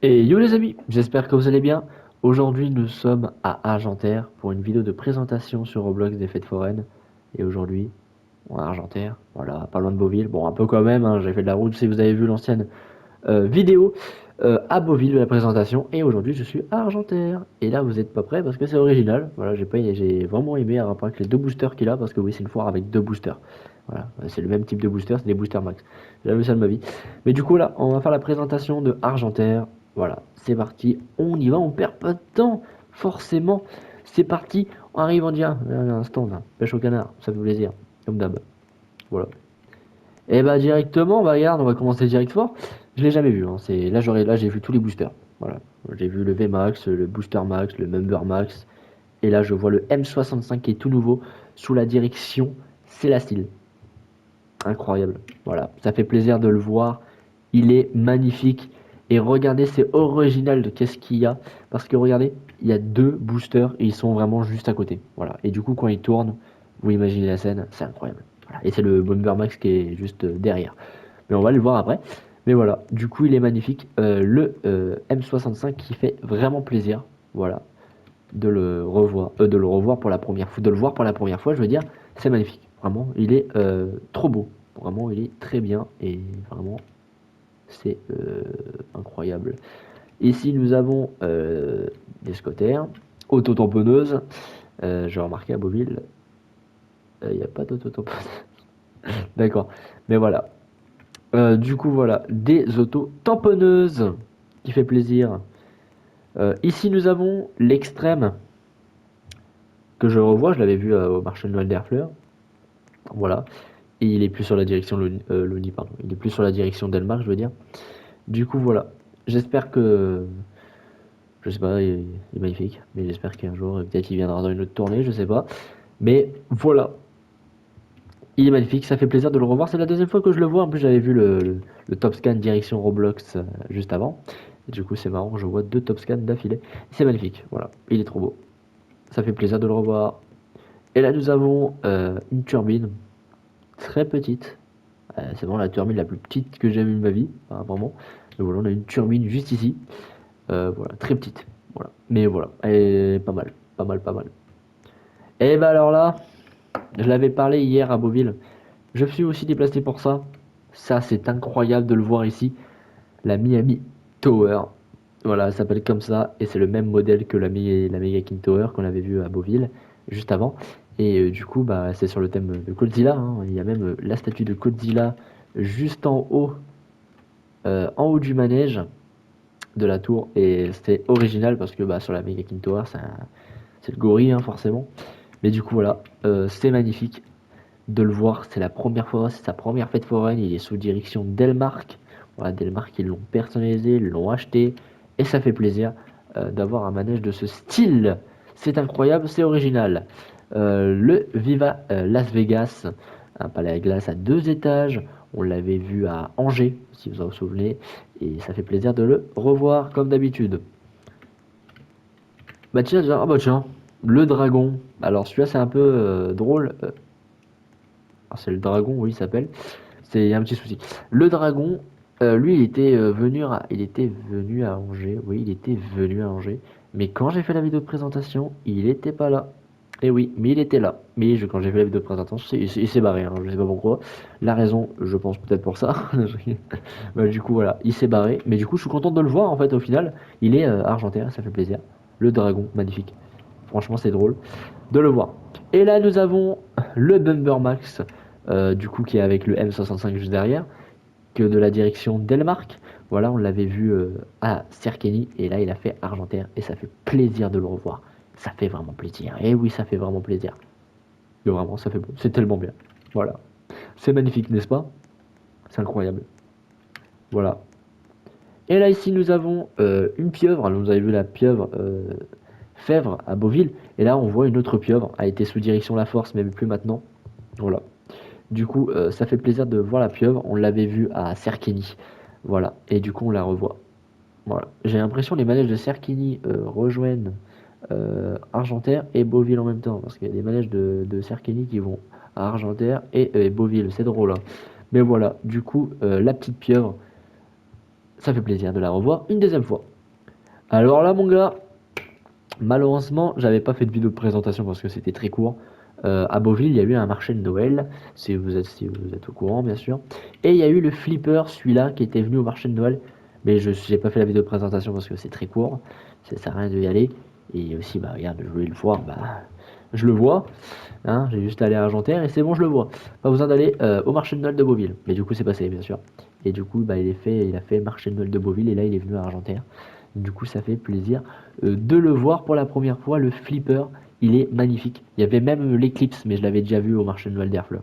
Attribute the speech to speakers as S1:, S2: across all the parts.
S1: Et yo les amis, j'espère que vous allez bien. Aujourd'hui nous sommes à Argentère pour une vidéo de présentation sur Roblox des fêtes foraines. Et aujourd'hui, on est à Argentère, voilà, pas loin de Beauville. Bon, un peu quand même, hein, j'ai fait de la route si vous avez vu l'ancienne vidéo à Beauville de la présentation. Et aujourd'hui je suis à Argentère. Et là vous êtes pas prêts parce que c'est original. Voilà, j'ai vraiment aimé à rapport avec les deux boosters qu'il a parce que oui, c'est une foire avec deux boosters. Voilà, c'est le même type de booster, c'est des boosters max. J'ai jamais vu ça de ma vie. Mais du coup là, on va faire la présentation de Argentère. Voilà, c'est parti, on y va, on perd pas de temps, forcément. C'est parti, on arrive en dia. Un stand, là. Pêche au canard, ça fait plaisir, comme d'hab. Voilà. Et bah directement, bah regarde, on va commencer direct fort. Je l'ai jamais vu, hein. Là j'ai vu tous les boosters. Voilà. J'ai vu le VMAX, le Booster Max, le Member Max. Et là je vois le M65 qui est tout nouveau sous la direction Célastile. Incroyable. Voilà. Ça fait plaisir de le voir. Il est magnifique. Et regardez, c'est original de qu'est-ce qu'il y a. Parce que regardez, il y a deux boosters et ils sont vraiment juste à côté. Voilà. Et du coup, quand ils tournent, vous imaginez la scène, c'est incroyable. Voilà. Et c'est le Bomber Max qui est juste derrière. Mais on va le voir après. Mais voilà, du coup, il est magnifique. Le M65 qui fait vraiment plaisir. Voilà, de le revoir pour la première fois, de le voir pour la première fois, je veux dire, c'est magnifique. Vraiment, il est trop beau. Vraiment, il est très bien et vraiment, c'est incroyable. Ici, nous avons des scooters, auto-tamponneuses. J'ai remarqué à Beauville, il n'y a pas d'auto-tamponneuse. D'accord, mais voilà. Du coup, voilà, des auto-tamponneuses qui fait plaisir. Ici, nous avons l'extrême que je revois. Je l'avais vu au marché de Noël d'Herfleur. Voilà. Et il est plus sur la direction Loni, pardon. Il est plus sur la direction Delmar, je veux dire. Du coup, voilà. J'espère que. Je sais pas, il est magnifique. Mais j'espère qu'un jour, peut-être il viendra dans une autre tournée, je sais pas. Mais voilà. Il est magnifique, ça fait plaisir de le revoir. C'est la deuxième fois que je le vois. En plus, j'avais vu le top scan direction Roblox juste avant. Et du coup, c'est marrant, je vois deux top scans d'affilée. C'est magnifique, voilà. Il est trop beau. Ça fait plaisir de le revoir. Et là, nous avons une turbine très petite. C'est vraiment la turbine la plus petite que j'ai vue de ma vie, apparemment. Donc voilà, on a une turbine juste ici. Voilà, très petite. Voilà. Mais voilà, elle est pas mal. Pas mal, pas mal. Et bah alors là, je l'avais parlé hier à Beauville. Je me suis aussi déplacé pour ça. Ça, c'est incroyable de le voir ici. La Miami Tower. Voilà, elle s'appelle comme ça. Et c'est le même modèle que la Mega King Tower qu'on avait vu à Beauville juste avant. Et du coup, bah, c'est sur le thème de Godzilla, hein. Il y a même la statue de Godzilla juste en haut du manège de la tour. Et c'est original parce que bah, sur la Mega King Tower, c'est le gorille, hein, forcément. Mais du coup, voilà, c'est magnifique de le voir. C'est la première fois, c'est sa première fête foraine. Il est sous direction Delmark. Voilà, Delmark, ils l'ont personnalisé, ils l'ont acheté. Et ça fait plaisir d'avoir un manège de ce style. C'est incroyable, c'est original. Le Viva Las Vegas, un palais à glace à deux étages. On l'avait vu à Angers, si vous en souvenez. Et ça fait plaisir de le revoir comme d'habitude. Ah bah tiens, le dragon. Alors celui-là c'est un peu drôle. C'est le dragon, oui, il s'appelle. Il y a un petit souci. Le dragon, lui, il était venu à Angers. Oui, il était venu à Angers. Mais quand j'ai fait la vidéo de présentation, il était pas là. Et oui, mais il était là. Mais quand j'ai fait la vidéo de présentation, il s'est barré, hein, je sais pas pourquoi. La raison, je pense peut-être pour ça. Bah, du coup, voilà, il s'est barré. Mais du coup, je suis content de le voir, en fait, au final. Il est argentin, ça fait plaisir. Le dragon, magnifique. Franchement, c'est drôle de le voir. Et là, nous avons le Bumper Max, du coup, qui est avec le M65 juste derrière, que de la direction Delmark. Voilà, on l'avait vu à Serkeny, et là, il a fait Argentère, et ça fait plaisir de le revoir. Ça fait vraiment plaisir. Et oui, ça fait vraiment plaisir. Et vraiment, ça fait bon. C'est tellement bien. Voilà. C'est magnifique, n'est-ce pas? C'est incroyable. Voilà. Et là, ici, nous avons une pieuvre. Alors, vous avez vu la pieuvre Fèvre à Beauville. Et là, on voit une autre pieuvre. A été sous direction La Force, mais plus maintenant. Voilà. Du coup, ça fait plaisir de voir la pieuvre. On l'avait vue à Serkeny. Voilà. Et du coup, on la revoit. Voilà. J'ai l'impression que les manèges de Serkeny rejoignent Argentère et Beauville en même temps. Parce qu'il y a des manèges de Serkeny qui vont à Argentère et Beauville. C'est drôle, hein. Mais voilà. Du coup, la petite pieuvre, ça fait plaisir de la revoir une deuxième fois. Alors là, mon gars, malheureusement, j'avais pas fait de vidéo de présentation parce que c'était très court. À Beauville, il y a eu un marché de Noël, si vous êtes au courant, bien sûr. Et il y a eu le flipper, celui-là, qui était venu au marché de Noël. Mais je n'ai pas fait la vidéo de présentation parce que c'est très court. Ça sert à rien d'y aller. Et aussi, bah regarde, je voulais le voir, bah je le vois. Hein, j'ai juste allé à Argentière et c'est bon, je le vois. Pas besoin d'aller au marché de Noël de Beauville. Mais du coup, c'est passé, bien sûr. Et du coup, bah, il a fait le marché de Noël de Beauville et là, il est venu à Argentière. Du coup, ça fait plaisir de le voir pour la première fois. Le flipper, il est magnifique. Il y avait même l'éclipse, mais je l'avais déjà vu au marché de Noël d'Herfleur.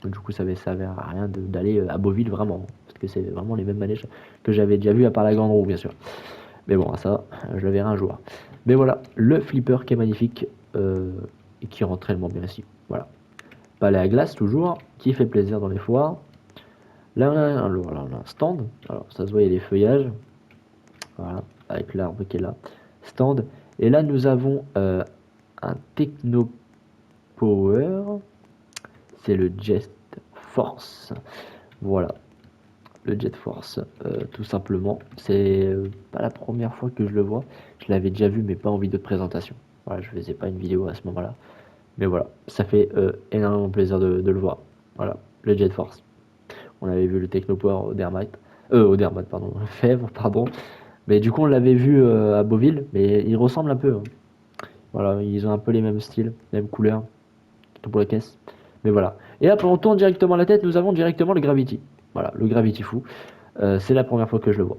S1: Du coup, ça avait à rien d'aller à Beauville vraiment. Parce que c'est vraiment les mêmes manèges que j'avais déjà vu à part la grande roue, bien sûr. Mais bon, ça, je le verrai un jour. Mais voilà, le flipper qui est magnifique et qui rentre tellement bien ici. Voilà. Palais à glace, toujours, qui fait plaisir dans les foires. Là, on a un stand. Alors, ça se voit, il y a des feuillages. Voilà, avec l'arbre qui est là. Stand. Et là, nous avons un Techno Power. C'est le Jet Force. Voilà, le Jet Force, tout simplement. C'est pas la première fois que je le vois. Je l'avais déjà vu, mais pas en vidéo de présentation. Voilà, je faisais pas une vidéo à ce moment-là. Mais voilà, ça fait énormément plaisir de le voir. Voilà, le Jet Force. On avait vu le Technopower au Dermat, pardon, Fèvre, pardon. Mais du coup, on l'avait vu à Beauville, mais il ressemble un peu. Hein. Voilà, ils ont un peu les mêmes styles, les mêmes couleurs, tout pour la caisse. Mais voilà. Et là, quand on tourne directement la tête, nous avons directement le Gravity. Voilà, le Gravity fou. C'est la première fois que je le vois.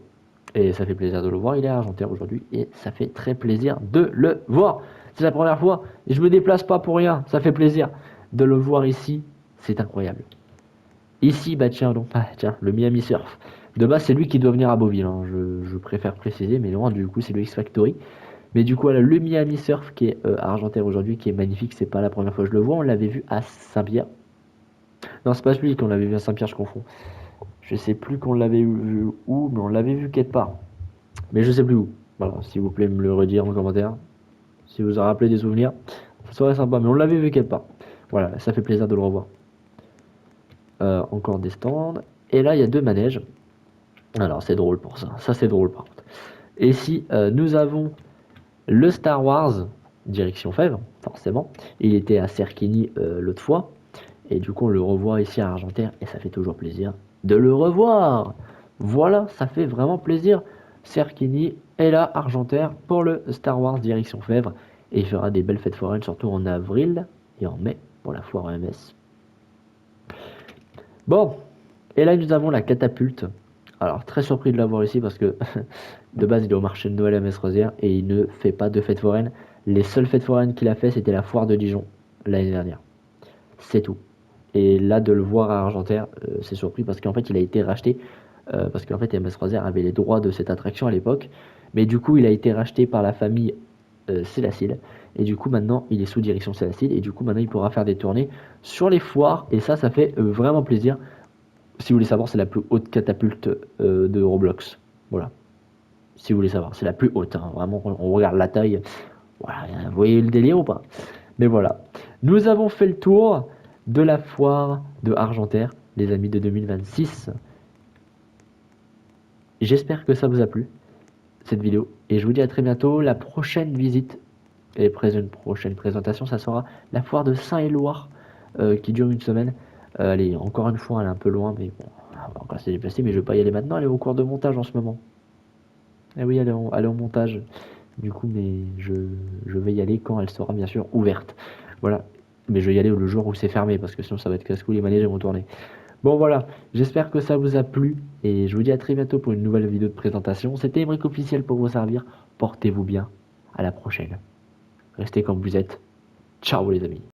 S1: Et ça fait plaisir de le voir. Il est à Argentière aujourd'hui et ça fait très plaisir de le voir. C'est la première fois et je me déplace pas pour rien. Ça fait plaisir de le voir ici. C'est incroyable. Ici, bah tiens, donc, ah, tiens, le Miami Surf. De base, c'est lui qui doit venir à Beauville. Hein. Je préfère préciser, mais non, du coup, c'est le X Factory. Mais du coup, voilà, le Miami Surf qui est à Argentière aujourd'hui, qui est magnifique. C'est pas la première fois que je le vois. On l'avait vu à Saint-Pierre. Non, c'est pas celui qu'on l'avait vu à Saint-Pierre, je confonds. Je sais plus qu'on l'avait vu où, mais on l'avait vu quelque part. Mais je sais plus où. Voilà, s'il vous plaît, me le redire en commentaire. Si vous en rappelez des souvenirs, ça serait sympa. Mais on l'avait vu quelque part. Voilà, ça fait plaisir de le revoir. Encore des stands. Et là, il y a deux manèges. Alors, c'est drôle pour ça. Ça, c'est drôle par contre. Et ici, nous avons le Star Wars, direction Fèvre, forcément. Il était à Cerquigny l'autre fois. Et du coup, on le revoit ici à Argentière. Et ça fait toujours plaisir de le revoir. Voilà, ça fait vraiment plaisir. Cerquigny est là, Argentière, pour le Star Wars direction Fèvre. Et il fera des belles fêtes foraines, surtout en avril et en mai, pour la foire EMS. Bon, et là nous avons la catapulte. Alors très surpris de l'avoir ici parce que de base il est au marché de Noël à Metz-Rosières et il ne fait pas de fêtes foraines. Les seules fêtes foraines qu'il a fait c'était la foire de Dijon l'année dernière. C'est tout. Et là de le voir à Argentière, c'est surpris parce qu'en fait il a été racheté parce qu'en fait MS-Rosières avait les droits de cette attraction à l'époque. Mais du coup il a été racheté par la famille Célacile. Et du coup maintenant il est sous direction Célacile et du coup maintenant il pourra faire des tournées sur les foires et ça fait vraiment plaisir. Si vous voulez savoir, c'est la plus haute catapulte de Roblox. Voilà. Si vous voulez savoir, c'est la plus haute. Hein. Vraiment, on regarde la taille. Voilà, vous voyez le délire ou pas? Mais voilà. Nous avons fait le tour de la foire de Argentière, les amis de 2026. J'espère que ça vous a plu, cette vidéo. Et je vous dis à très bientôt. La prochaine visite et une prochaine présentation, ça sera la foire de Saint-Éloire qui dure une semaine. Allez, encore une fois, elle est un peu loin, mais bon, on va encore se déplacer, mais je vais pas y aller maintenant, elle est au cours de montage en ce moment. Eh oui, elle est en montage. Du coup, mais je vais y aller quand elle sera bien sûr ouverte. Voilà. Mais je vais y aller le jour où c'est fermé, parce que sinon ça va être casse-cou, les manèges vont tourner. Bon voilà, j'espère que ça vous a plu, et je vous dis à très bientôt pour une nouvelle vidéo de présentation. C'était Emric Officiel pour vous servir. Portez-vous bien. À la prochaine. Restez comme vous êtes. Ciao les amis.